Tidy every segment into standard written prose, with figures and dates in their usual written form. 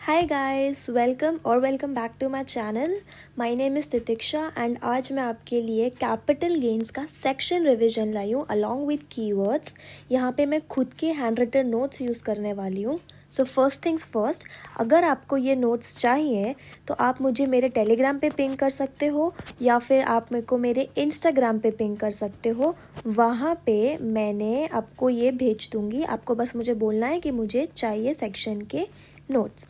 Hi guys, welcome back to my channel. My name is Titiksha and आज मैं आपके लिए कैपिटल गेन्स का सेक्शन रिवीजन लाई हूँ अलॉन्ग विथ कीवर्ड्स। यहाँ पे मैं खुद के हैंड रिटन नोट्स यूज़ करने वाली हूँ। सो फर्स्ट थिंग्स फर्स्ट, अगर आपको ये नोट्स चाहिए तो आप मुझे मेरे टेलीग्राम पे पिंग कर सकते हो या फिर आप मेरे को मेरे इंस्टाग्राम पे पिंग कर सकते हो। वहाँ पे मैंने आपको ये भेज दूँगी। आपको बस मुझे बोलना है कि मुझे चाहिए सेक्शन के notes.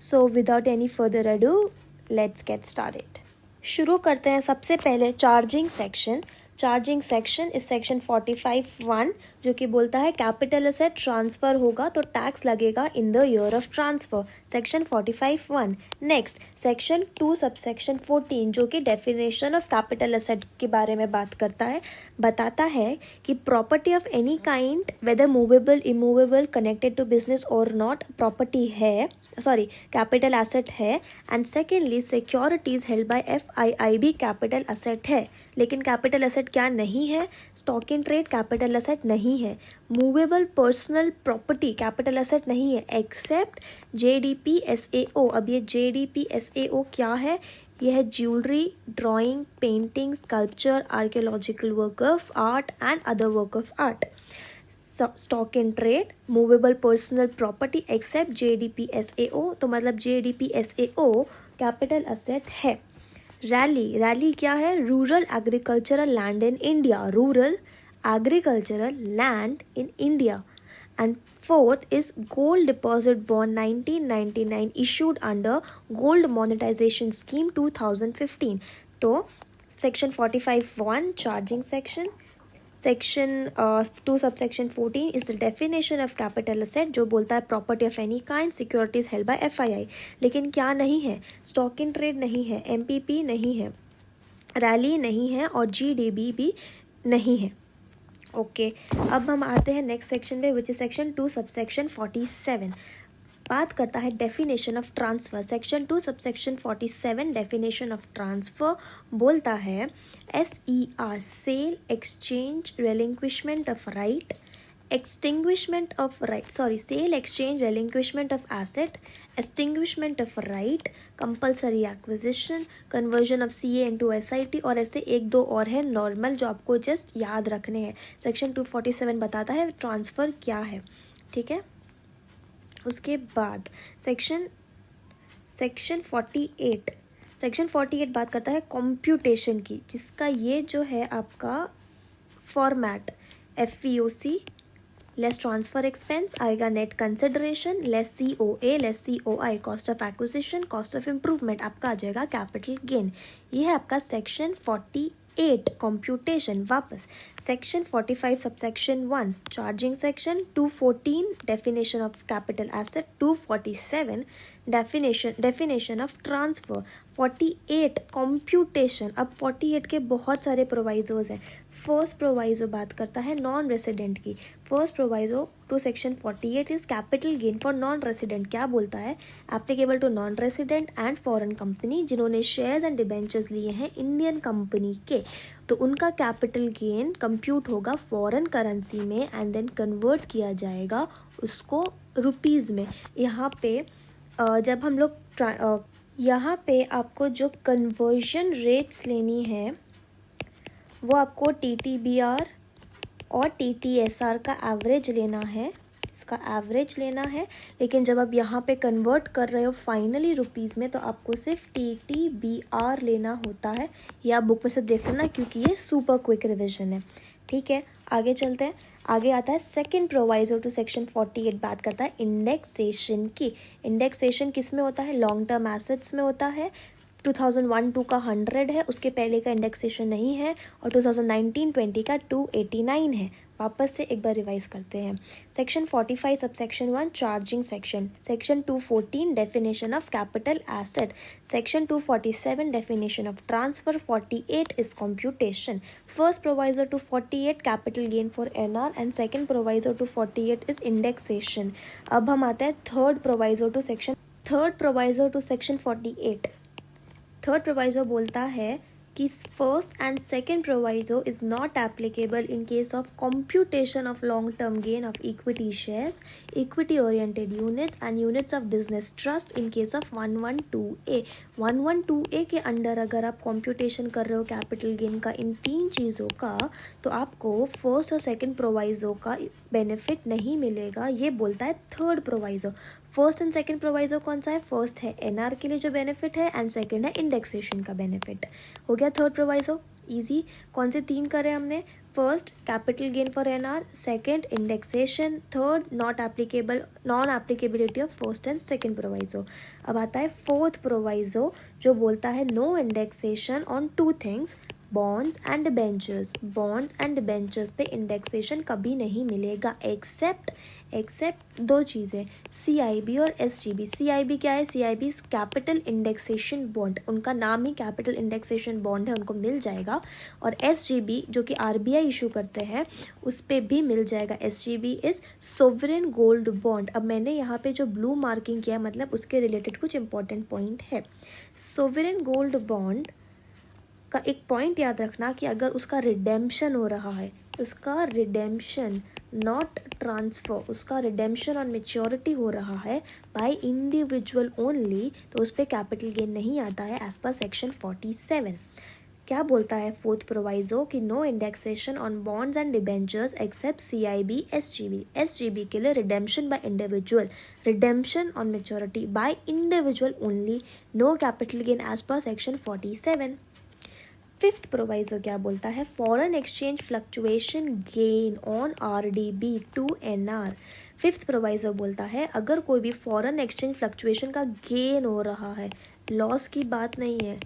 So without any further ado let's get started. शुरू करते हैं सबसे पहले चार्जिंग सेक्शन। चार्जिंग सेक्शन इस सेक्शन 45(1) जो कि बोलता है कैपिटल एसेट ट्रांसफ़र होगा तो टैक्स लगेगा in the year of transfer, section 45(1). Next section 2 subsection 14 जो कि डेफिनेशन ऑफ कैपिटल एसेट के बारे में बात करता है, बताता है कि property of any kind whether movable immovable connected to business और नॉट प्रॉपर्टी है, कैपिटल एसेट है। And secondly securities held by FII भी कैपिटल एसेट है। लेकिन कैपिटल एसेट क्या नहीं है? Stock in trade capital asset नहीं है। Movable personal property capital asset नहीं है एक्सेप्ट JDPSAO। अब ये JDPSAO क्या है? यह है jewellery, drawing, painting, sculpture, archaeological work of art and other work of art. Stock in trade movable personal property except JDPSAO, तो मतलब JDPSAO कैपिटल एसेट है। रैली क्या है? Rural agricultural land in India, rural agricultural land in India. And fourth is gold deposit bond 1999 issued under gold monetization scheme 2015। तो section 45(1) charging section, section 2 subsection 14 is the definition of capital asset जो बोलता है property of any kind, securities held by FII। लेकिन क्या नहीं है? Stock in trade नहीं है, MPP नहीं है, रैली नहीं है और GDB भी नहीं है। ओके अब हम आते हैं नेक्स्ट सेक्शन पे विच इज सेक्शन 2 सबसेक्शन 47। बात करता है definition of transfer. Section 2 subsection 47 definition of transfer बोलता है SER sale, exchange, relinquishment of right, extinguishment of right, sale, exchange, relinquishment of asset, extinguishment of right, compulsory acquisition, conversion of CA into SIT और ऐसे एक दो और है normal जो आपको जस्ट याद रखने हैं। सेक्शन 247 बताता है ट्रांसफ़र क्या है, ठीक है। उसके बाद सेक्शन 48 बात करता है कंप्यूटेशन की, जिसका ये जो है आपका format FVOC less transfer expense आएगा, net consideration less COA less COI, cost of acquisition, cost of improvement आपका आ जाएगा कैपिटल गेन। ये है आपका सेक्शन 48 कंप्यूटेशन। वापस section 45 subsection 1 charging section, 214 definition of capital asset, 247 definition of transfer, 48 computation. अब 48 के बहुत सारे प्रोवाइजोज हैं। फर्स्ट प्रोवाइजो बात करता है नॉन रेसिडेंट की। First proviso to section 48 is capital gain for non resident. क्या बोलता है? Applicable to non resident and foreign company जिन्होंने शेयर्स एंड डिबेंचर्स लिए हैं इंडियन कंपनी के, तो उनका कैपिटल गेन कंप्यूट होगा फॉरेन करेंसी में एंड देन कन्वर्ट किया जाएगा उसको रुपीज़ में। यहाँ पे जब हम लोग यहाँ पे आपको जो कन्वर्जन रेट्स लेनी है वो आपको TTBR और TTSR का एवरेज लेना है, इसका एवरेज लेना है। लेकिन जब आप यहाँ पे कन्वर्ट कर रहे हो फाइनली रुपीज़ में तो आपको सिर्फ TTBR लेना होता है। ये आप बुक में से देख लेना क्योंकि ये सुपर क्विक रिविजन है, ठीक है। आगे चलते हैं। आगे आता है सेकंड प्रोवाइजो टू सेक्शन 48 बात करता है इंडेक्सेशन की। इंडेक्सेशन किस में होता है? लॉन्ग टर्म एसेट्स में होता है। 2001-2 का 100 है, उसके पहले का इंडेक्सेशन नहीं है, और 2019-20 का 289 है। वापस से एक बार रिवाइज करते हैं। Section 45 subsection 1 charging section, section 214 definition of capital asset, section 247 definition of transfer, 48 is computation. First proviso to 48 capital gain for NR and second proviso to 48 is indexation. अब हम आते हैं third proviso to section 48। Third proviso बोलता है कि first and second proviso is not applicable in case of computation of long term gain of equity shares, equity oriented units and units of business trust in case of 112A। 112A के under अगर आप computation कर रहे हो capital gain का इन तीन चीज़ों का, तो आपको फर्स्ट और सेकेंड प्रोवाइजो का बेनिफिट नहीं मिलेगा। ये बोलता है third proviso. First and second proviso कौन सा है? फर्स्ट है एनआर के लिए जो बेनिफिट है एंड सेकंड है इंडेक्सेशन का बेनिफिट। हो गया थर्ड प्रोवाइजो, इजी। कौन से तीन करे हमने? First capital gain for NR, second indexation, third not applicable, non applicability of first and second proviso. अब आता है फोर्थ प्रोवाइजो जो बोलता है no indexation on two things, bonds and debentures. Bonds and debentures पे इंडेक्सेशन कभी नहीं मिलेगा एक्सेप्ट दो चीज़ें, सीआईबी और एसजीबी। सीआईबी क्या है? सीआईबी कैपिटल इंडेक्सेशन बॉन्ड, उनका नाम ही कैपिटल इंडेक्सेशन बॉन्ड है, उनको मिल जाएगा। और एसजीबी जो कि आरबीआई इशू करते हैं उस पर भी मिल जाएगा। SGB is sovereign gold bond. अब मैंने यहाँ पे जो ब्लू मार्किंग किया मतलब उसके रिलेटेड कुछ इंपॉर्टेंट पॉइंट है। सोवरेन गोल्ड बॉन्ड का एक पॉइंट याद रखना कि अगर उसका रिडेम्पशन हो रहा है, उसका रिडेम्पशन नॉट ट्रांसफ़र, उसका रिडेम्पशन ऑन मेच्योरिटी हो रहा है बाय इंडिविजुअल ओनली, तो उस पर कैपिटल गेन नहीं आता है एज पर सेक्शन 47। क्या बोलता है फोर्थ प्रोवाइजो कि no indexation on bonds and debentures except CIB, SGB. SGB के लिए redemption by individual, redemption on maturity by individual only, no capital gain as per section 47। Fifth proviso क्या बोलता है? Foreign exchange fluctuation gain on RDB to NR. Fifth proviso बोलता है अगर कोई भी फॉरेन एक्सचेंज फ्लक्चुएशन का गेन हो रहा है, लॉस की बात नहीं है,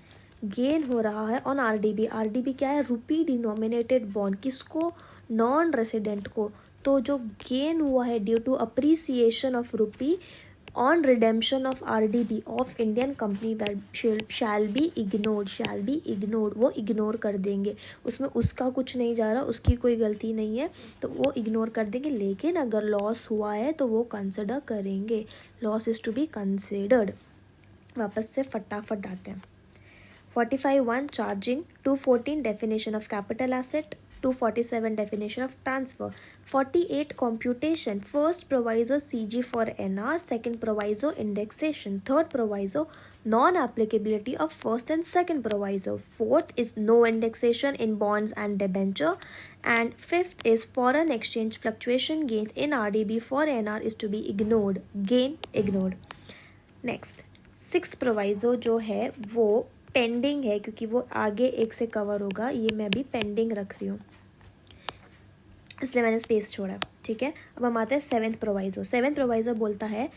गेन हो रहा है ऑन आरडीबी। आरडीबी क्या है? Rupee denominated bond. किसको? नॉन रेसिडेंट को। तो जो गेन हुआ है due to appreciation of rupee on redemption of RDB of Indian company shall be ignored. वो इग्नोर कर देंगे, उसमें उसका कुछ नहीं जा रहा, उसकी कोई गलती नहीं है, तो वो इग्नोर कर देंगे। लेकिन अगर लॉस हुआ है तो वो कंसिडर करेंगे। Loss is to be considered. वापस से फटाफट आते हैं। 45(1) charging, 214 definition of capital asset, 247 definition of transfer, 48 computation, first proviso CG for NR, second proviso indexation, third proviso non-applicability of first and second proviso, fourth is no indexation in bonds and debenture, and fifth is foreign exchange fluctuation gains in RDB for NR is to be ignored, gain ignored. Next, sixth proviso जो है वो pending है क्योंकि वो आगे एक से cover होगा, ये मैं भी पेंडिंग रख रही हूँ इसलिए मैंने स्पेस छोड़ा। ठीक है, अब हम आते हैं सेवेंथ प्रोवाइजो। सेवेंथ प्रोवाइजो बोलता है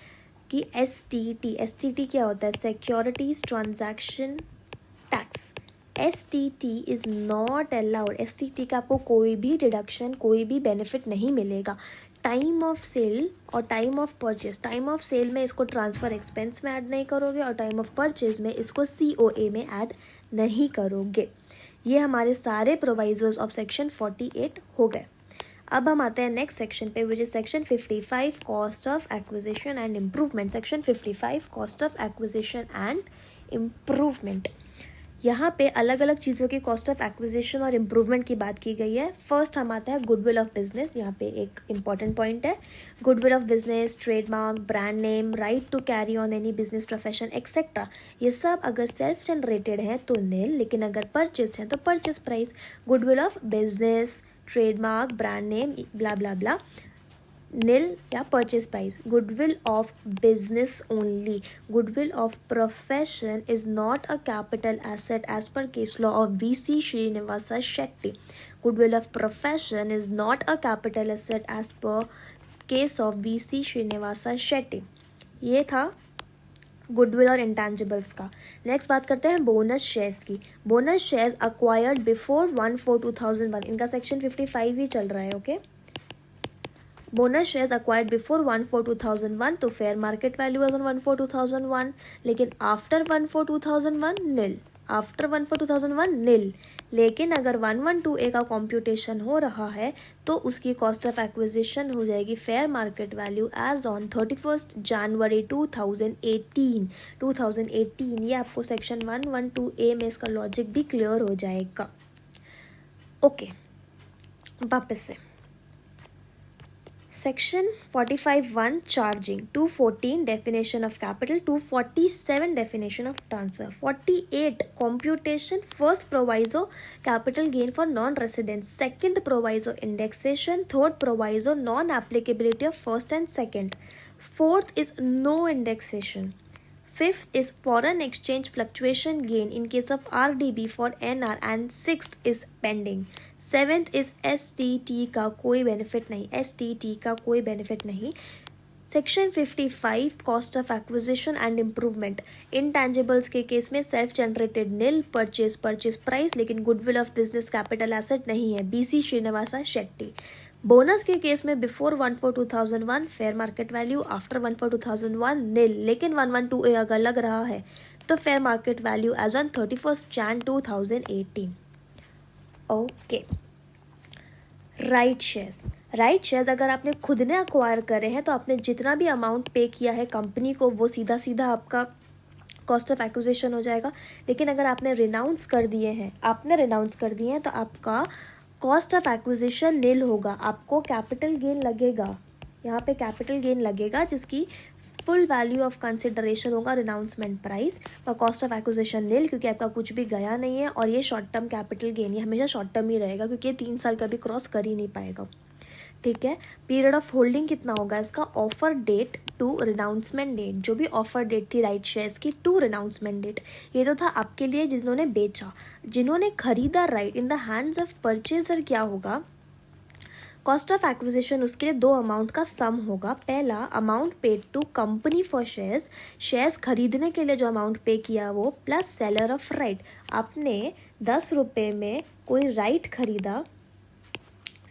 कि एसटीटी क्या होता है? Securities transaction tax. STT is not allowed. STT का आपको कोई भी डिडक्शन, कोई भी बेनिफिट नहीं मिलेगा। टाइम ऑफ सेल और time of purchase, time of sale में इसको ट्रांसफ़र एक्सपेंस में ऐड नहीं करोगे और टाइम ऑफ परचेज में इसको COA में ऐड नहीं करोगे। ये हमारे सारे प्रोवाइजर्स ऑफ सेक्शन 48 हो गए। अब हम आते हैं नेक्स्ट सेक्शन पे which is section 55 cost of acquisition and improvement. Section 55 cost of acquisition and improvement. यहाँ पे अलग अलग चीज़ों की कॉस्ट ऑफ एक्विजिशन और इम्प्रूवमेंट की बात की गई है। फर्स्ट हम आता है गुडविल ऑफ बिजनेस। यहाँ पे एक इंपॉर्टेंट पॉइंट है, goodwill of business, trademark, brand name, right to carry on any business profession etcetera, ये सब अगर सेल्फ जनरेटेड हैं तो नील, लेकिन अगर परचेस्ड हैं तो purchase price. Goodwill of business, trademark, brand name, blah blah blah, nil या purchase price. Goodwill of business only. Goodwill of profession is not a capital asset as per case law of BC Srinivasa Shetty. Goodwill of profession is not a capital asset as per case of BC Srinivasa Shetty. ये था goodwill और intangibles का। Next बात करते हैं bonus shares की। Bonus shares acquired before 1/4/2001, इनका section 55 ही चल रहा है। Okay, bonus shares acquired before 1/4/2001 तो fair market value was on 1/4/2001, लेकिन आफ्टर 1/4/2001 नील, आफ्टर 1/4/2001 नील, लेकिन अगर 112A का कॉम्प्यूटेशन हो रहा है तो उसकी कॉस्ट ऑफ एक्विजिशन हो जाएगी fair market value as on 31 January 2018। ये आपको सेक्शन 112A में इसका लॉजिक भी क्लियर हो जाएगा। ओके, वापस से section 45(1) charging, 214 definition of capital, 247 definition of transfer, 48 computation, first proviso capital gain for non resident, second proviso indexation, third proviso non applicability of first and second, fourth is no indexation, fifth is foreign exchange fluctuation gain in case of RDB for NR, and sixth is pending. Seventh is STT का कोई benefit नहीं, STT का कोई benefit नहीं। Section 55 cost of acquisition and improvement, intangibles के case में self generated nil, purchase price, लेकिन goodwill of business capital asset नहीं है, BC श्रीनिवासा शेट्टी। बोनस के केस में before 1/4/2001 fair market value, after 1/4/2001 nil, लेकिन 112A अगर लग रहा है तो fair market value as on 31 Jan 2018। Okay, right shares अगर आपने खुद ने अक्वायर करे हैं तो आपने जितना भी अमाउंट पे किया है कंपनी को वो सीधा सीधा आपका कॉस्ट ऑफ एक्विजिशन हो जाएगा। लेकिन अगर आपने रिनाउंस कर दिए हैं तो आपका कॉस्ट ऑफ एक्विजिशन नील होगा, आपको कैपिटल गेन लगेगा, यहाँ पे कैपिटल गेन लगेगा जिसकी फुल वैल्यू ऑफ कंसिडरेशन होगा रिनाउंसमेंट प्राइस, और कॉस्ट ऑफ एक्विजिशन नील क्योंकि आपका कुछ भी गया नहीं है, और ये शॉर्ट टर्म कैपिटल गेन, ये हमेशा शॉर्ट टर्म ही रहेगा क्योंकि ये 3 साल कभी क्रॉस कर ही नहीं पाएगा। ठीक है, पीरियड ऑफ होल्डिंग कितना होगा इसका, ऑफर डेट टू रिनाउंसमेंट डेट, जो भी ऑफर डेट थी राइट शेयर्स की टू रिनाउंसमेंट डेट, ये तो था आपके लिए जिन्होंने बेचा। जिन्होंने खरीदा right in the hands of purchaser क्या होगा, कॉस्ट ऑफ एक्विजिशन उसके लिए 2 अमाउंट का सम होगा। पहला amount paid to company for shares खरीदने के लिए जो अमाउंट पे किया वो, प्लस सेलर ऑफ राइट, आपने 10 रुपये में कोई राइट खरीदा,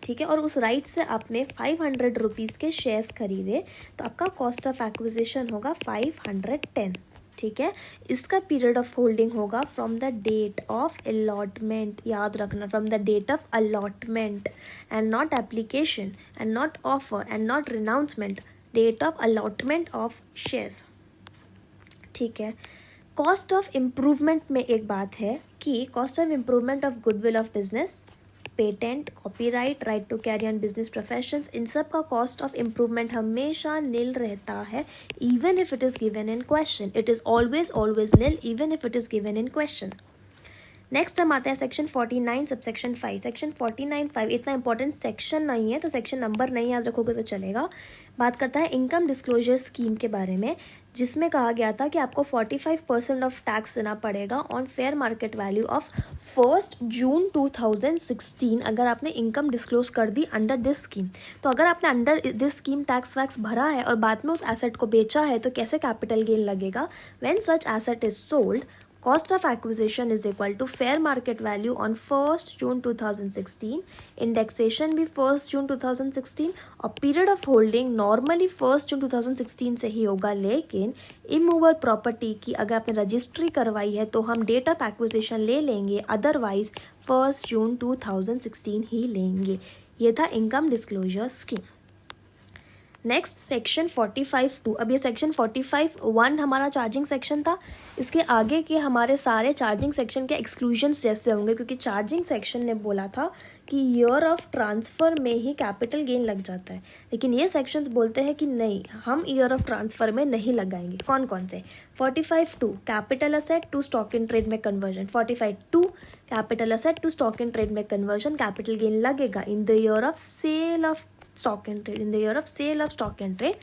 ठीक है, और उस राइट से आपने 500 रुपीज़ के शेयर्स खरीदे, तो आपका कॉस्ट ऑफ एक्विजिशन होगा 510। ठीक है, इसका पीरियड ऑफ होल्डिंग होगा from the date of allotment, याद रखना, from the date of allotment and not application and not offer and not renouncement, date of allotment of shares. ठीक है, कॉस्ट ऑफ इम्प्रूवमेंट में एक बात है कि cost of improvement of goodwill of business, patent, copyright, right to carry on business professions, इन सब का कॉस्ट ऑफ इम्प्रूवमेंट हमेशा नील रहता है, even if it is given in question, it is always nil even if it is given in question. Next हम आते हैं section 49 subsection 5। Section 49(5) इतना इंपॉर्टेंट सेक्शन नहीं है तो सेक्शन नंबर नहीं याद रखोगे तो चलेगा। बात करता है इनकम डिस्क्लोजर स्कीम के बारे में, जिसमें कहा गया था कि आपको 45% ऑफ टैक्स देना पड़ेगा on fair market value of 1 जून 2016 अगर आपने इनकम डिस्क्लोज कर दी अंडर दिस स्कीम। तो अगर आपने under this scheme tax wax भरा है और बाद में उस एसेट को बेचा है तो कैसे कैपिटल गेन लगेगा, when such asset is sold, cost of acquisition is equal to fair market value on 1 June 2016, indexation भी 1 June 2016, और period of holding normally 1 June 2016 से ही होगा, लेकिन immovable property की अगर आपने रजिस्ट्री करवाई है तो हम date of acquisition ले लेंगे, otherwise 1 June 2016 ही लेंगे। ये था income disclosure scheme. Next section 45(2). अब ये सेक्शन 45(1) हमारा चार्जिंग सेक्शन था। इसके आगे के हमारे सारे चार्जिंग सेक्शन के एक्सक्लूजन्स जैसे होंगे, क्योंकि चार्जिंग सेक्शन ने बोला था कि ईयर ऑफ ट्रांसफ़र में ही कैपिटल गेन लग जाता है, लेकिन ये सेक्शंस बोलते हैं कि नहीं, हम ईयर ऑफ ट्रांसफ़र में नहीं लगाएंगे। कौन कौन से? 45(2) capital asset to stock in trade में conversion, 45(2) capital asset to stock in trade में कन्वर्जन, कैपिटल गेन लगेगा in the year of sale of stock and trade, in the year of sale of stock and trade.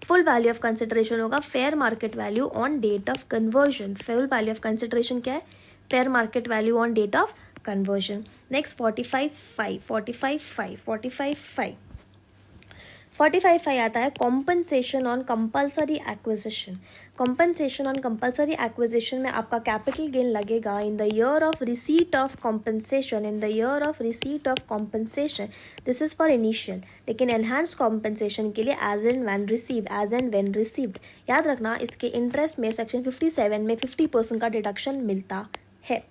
Full value of consideration होगा fair market value on date of conversion. Full value of consideration क्या है? Fair market value on date of conversion. Next 45(5) आता है compensation on compulsory acquisition. compensation on compulsory acquisition में आपका capital gain लगेगा in the year of receipt of compensation, in the year of receipt of compensation. This is for initial, लेकिन enhanced compensation के लिए as and when received, as and when received. याद रखना, इसके interest में section 57 में 50% का deduction मिलता है।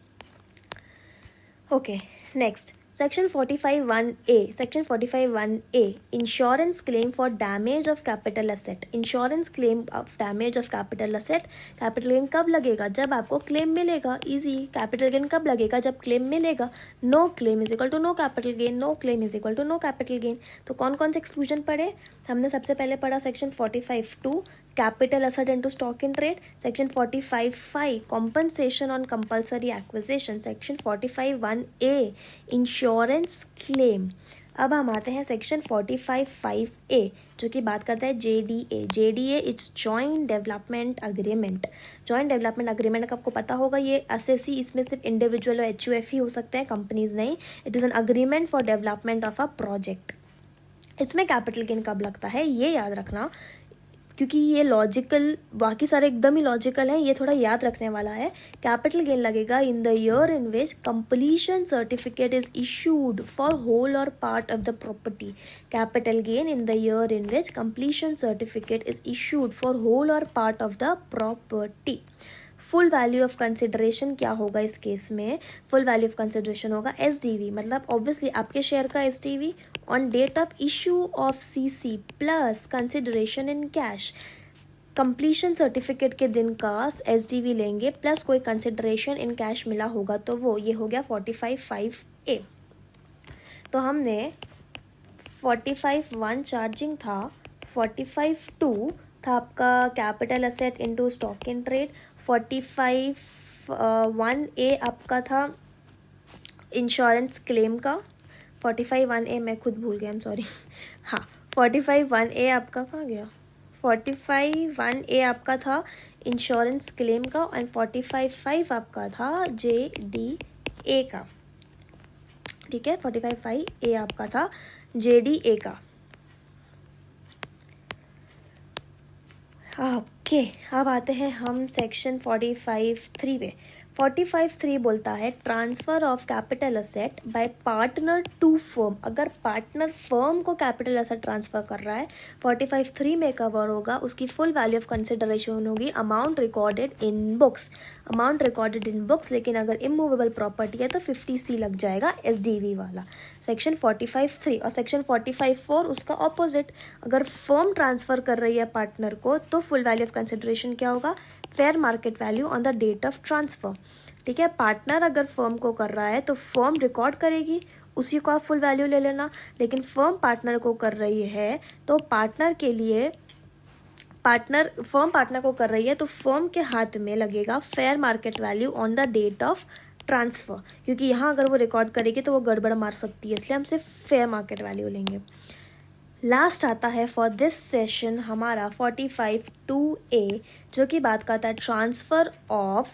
Okay, next section 45(1)(a). Section 45(1)(a) insurance claim for damage of capital asset. Insurance claim of damage of capital asset. Capital gain कब लगेगा? जब आपको क्लेम मिलेगा। इजी। कैपिटल गेन कब लगेगा? जब क्लेम मिलेगा। No claim is equal to no capital gain, no claim is equal to no capital gain. तो कौन कौन से एक्सक्लूजन पढ़े हमने? सबसे पहले पढ़ा section 45(2) capital asset into stock in trade. Section 45(5) compensation on compulsory acquisition. Section 45(1)(a) insurance claim. अब हम आते हैं सेक्शन 45(5)(a) जो कि बात करता है JDA। JDA it's joint development agreement. Joint development agreement का आपको पता होगा, ये SSC, इसमें सिर्फ इंडिविजुअल और HUF ही हो सकते हैं, कंपनीज नहीं। It is an agreement for development of a project. इसमें कैपिटल गेन कब लगता है ये याद रखना, क्योंकि ये लॉजिकल, बाकी सारे एकदम ही लॉजिकल हैं, ये थोड़ा याद रखने वाला है। कैपिटल गेन लगेगा in the year in which completion certificate is issued for whole or part of the property. Capital gain in the year in which completion certificate is issued for whole or part of the property. Full value of consideration क्या होगा इस case में? Full value of consideration होगा SDV, मतलब obviously आपके share का SDV on date of issue of CC plus consideration in cash. Completion certificate के दिन का SDV लेंगे प्लस कोई कंसिडरेशन इन कैश मिला होगा तो वो, ये हो गया 45(5)(a). तो हमने 45(1) चार्जिंग था, 45(2) था आपका capital asset into stock in trade, 45(1)(a) आपका था इंश्योरेंस क्लेम का। 45(1)(a) मैं खुद भूल गया, सॉरी। हाँ, 45(1)(a) आपका कहाँ गया? 45(1)(a) आपका था इंश्योरेंस क्लेम का एंड 45(5) आपका था JDA का। ठीक है, 45(5)(a) आपका था JDA का। ओके, अब आते हैं हम सेक्शन 45(3) पे। 45(3) बोलता है transfer of capital asset by partner to firm. अगर पार्टनर फर्म को कैपिटल असेट ट्रांसफर कर रहा है, 45(3) में कवर होगा, उसकी फुल वैल्यू ऑफ कंसिडरेशन होगी amount recorded in books. Amount recorded in books, लेकिन अगर इमूवेबल प्रॉपर्टी है तो 50C लग जाएगा SDV वाला। सेक्शन 45(3) और सेक्शन 45(4) उसका ऑपोजिट। अगर फर्म ट्रांसफर कर रही है पार्टनर को तो फुल वैल्यू ऑफ कंसिडरेशन क्या होगा? Fair market value on the date of transfer. ठीक है, पार्टनर अगर फर्म को कर रहा है तो फर्म रिकॉर्ड करेगी, उसी को आप फुल वैल्यू ले लेना। लेकिन फर्म पार्टनर को कर रही है तो पार्टनर के लिए, फर्म पार्टनर को कर रही है तो फर्म के हाथ में लगेगा fair market value on the date of transfer, क्योंकि यहाँ अगर वो रिकॉर्ड करेगी तो वो गड़बड़ मार सकती है, इसलिए हम सिर्फ फेयर मार्केट वैल्यू लेंगे। लास्ट आता है फॉर दिस सेशन हमारा 45(2)(a) जो कि बात करता है transfer of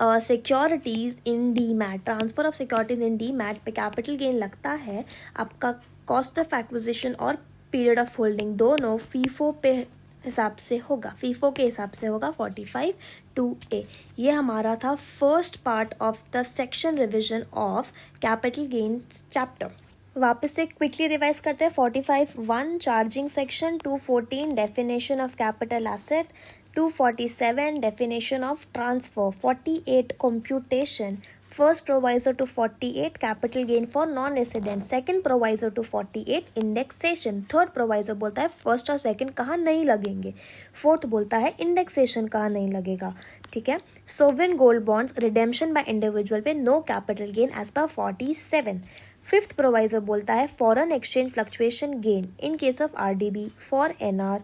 securities in demat. Transfer of securities in demat पे कैपिटल गेन लगता है आपका कॉस्ट ऑफ एक्विजिशन और पीरियड ऑफ होल्डिंग दोनों फीफो पे हिसाब से होगा, फीफो के हिसाब से होगा 45(2)(a। ये हमारा था first part of the section revision of capital gain chapter. वापस से क्विकली रिवाइज करते हैं। 45(1) charging section, 214 definition of capital asset, 247 definition of transfer, 48 computation, first proviso to 48 capital gain for non resident, second proviso to 48 indexation, third proviso बोलता है first और second कहाँ नहीं लगेंगे, फोर्थ बोलता है इंडेक्सेशन कहाँ नहीं लगेगा। ठीक है, sovereign gold bonds redemption by individual पे no capital gain as per 47। Fifth proviso बोलता है foreign exchange fluctuation gain in case of RDB for NR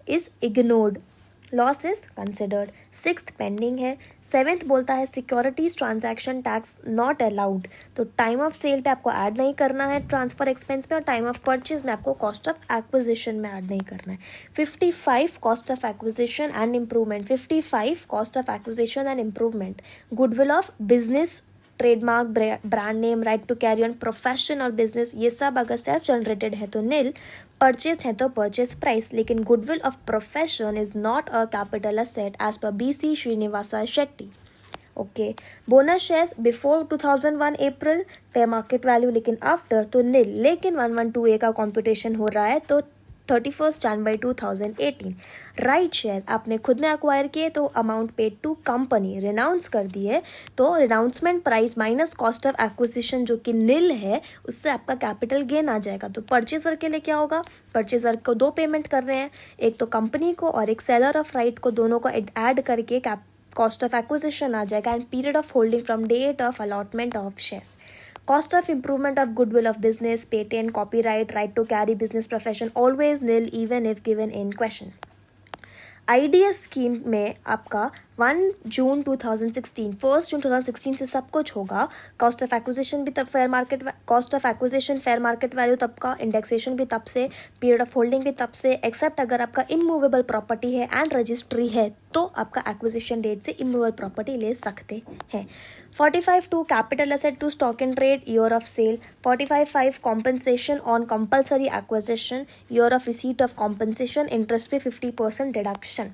is ignored, loss is considered. Sixth pending है। Seventh बोलता है securities transaction tax not allowed, तो time of sale पे आपको add नहीं करना है ट्रांसफर एक्सपेंस पे, और टाइम ऑफ परचेज में आपको कॉस्ट ऑफ एक्विजिशन में ऐड नहीं करना है। 55 cost of acquisition and improvement, 55 cost of acquisition and improvement, goodwill of business, trademark, brand name, right to carry on profession और बिजनेस, ये सब अगर सेल्फ जनरेटेड है तो नील, परचेज है तो परचेज प्राइस। लेकिन goodwill of profession is not a capital asset as per BC Srinivasa Shetty. Okay, bonus shares before 2001 April fair market value, लेकिन आफ्टर तो नील। लेकिन 112(a) का कॉम्पिटिशन हो रहा है तो 31st January 2018. राइट शेयर आपने खुद ने अक्वायर किए तो amount paid to company, renounce कर दिए तो renouncement price minus cost of acquisition जो कि नील है, उससे आपका कैपिटल गेन आ जाएगा. तो परचेजर के लिए क्या होगा, परचेजर को दो पेमेंट कर रहे हैं, एक तो कंपनी को और एक सेलर ऑफ राइट को, दोनों को ऐड करके कॉस्ट ऑफ एक्विजिशन आ जाएगा. And period of holding from date of allotment of shares. Cost of improvement of goodwill of business, patent, copyright, right to carry business profession, always nil even if given in question. IDS scheme में आपका 1 जून 2016, 1 जून 2016 से सब कुछ होगा. Cost of acquisition भी तब fair market, cost of acquisition fair market value तब का, इंडेक्सेशन भी तब से, पीरियड ऑफ होल्डिंग भी तब से, एक्सेप्ट अगर आपका इमूवेबल प्रॉपर्टी है एंड रजिस्ट्री है तो आपका एक्विजिशन डेट से इमूवेबल प्रॉपर्टी ले सकते हैं. 45.2 capital asset to stock in trade, year of sale. 45.5 compensation on compulsory acquisition, year of receipt of compensation, interest पे 50% deduction.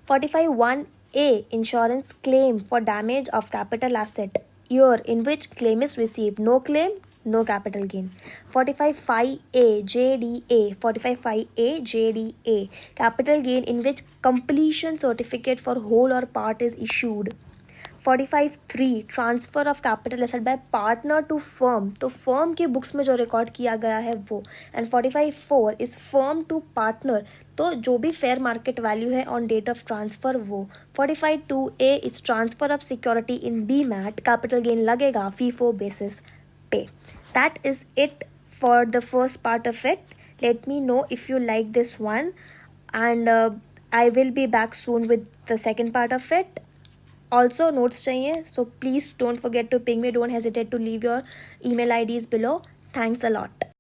45.1A insurance claim for damage of capital asset, year in which claim is received, no claim, no capital gain. 45.5A JDA, 45.5A JDA, capital gain in which completion certificate for whole or part is issued. 45.3 transfer of capital asset by partner to firm, तो firm के books में जो record किया गया है वो. And 45.4 is firm to partner, तो जो भी फेयर मार्केट वैल्यू है ऑन डेट ऑफ ट्रांसफर वो. 45.2A is transfer of security in demat, capital gain लगेगा फीफो बेसिस पे. That is it for the first part of it. Let me know if you like this one and I will be back soon with the second part of it. Also notes चाहिए, so please don't forget to ping me, don't hesitate to leave your email IDs below. Thanks a lot.